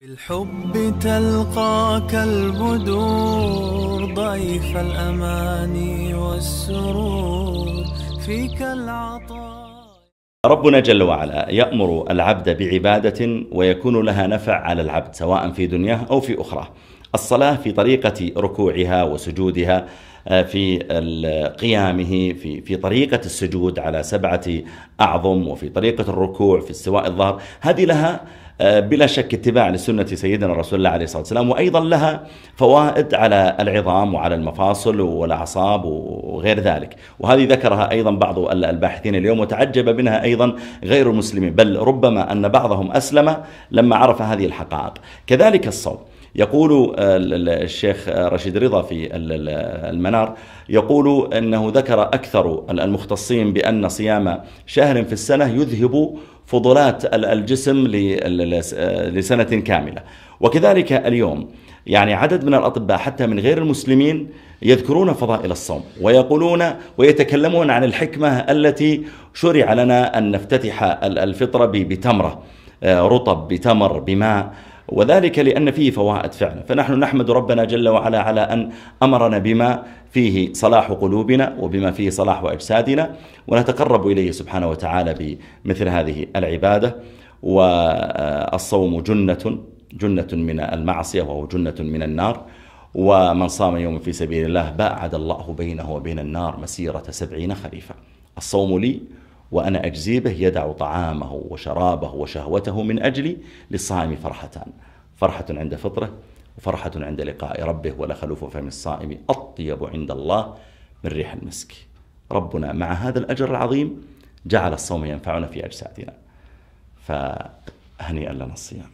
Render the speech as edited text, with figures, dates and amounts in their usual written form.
بالحب تلقاك البدور ضيف الأماني والسرور فيك العطاء. ربنا جل وعلا يأمر العبد بعبادة ويكون لها نفع على العبد سواء في دنياه أو في أخرى. الصلاة في طريقة ركوعها وسجودها، في قيامه، في طريقة السجود على 7 أعظم، وفي طريقة الركوع في استواء الظهر، هذه لها بلا شك اتباع لسنة سيدنا رسول الله عليه الصلاة والسلام، وأيضا لها فوائد على العظام وعلى المفاصل والأعصاب وغير ذلك، وهذه ذكرها أيضا بعض الباحثين اليوم وتعجب منها أيضا غير المسلمين، بل ربما أن بعضهم أسلم لما عرف هذه الحقائق. كذلك الصوم، يقول الشيخ رشيد رضا في المنار، يقول أنه ذكر أكثر المختصين بأن صيام شهر في السنة يذهب فضلات الجسم لسنة كاملة. وكذلك اليوم يعني عدد من الأطباء حتى من غير المسلمين يذكرون فضائل الصوم، ويقولون ويتكلمون عن الحكمة التي شرع لنا أن نفتتح الفطرة بتمرة رطب، بتمر، بماء، وذلك لأن فيه فوائد فعلا. فنحن نحمد ربنا جل وعلا على أن أمرنا بما فيه صلاح قلوبنا وبما فيه صلاح أجسادنا، ونتقرب إليه سبحانه وتعالى بمثل هذه العبادة. والصوم جنة من المعصية وهو جنة من النار، ومن صام يوم في سبيل الله باعد الله بينه وبين النار مسيرة 70 خريفا. الصوم لي وأنا أجزي به، يدع طعامه وشرابه وشهوته من أجلي، للصائم فرحتان: فرحة عند فطره، وفرحة عند لقاء ربه، ولخلوف فم الصائم أطيب عند الله من ريح المسك. ربنا مع هذا الأجر العظيم جعل الصوم ينفعنا في أجسادنا، فهنيئا لنا الصيام.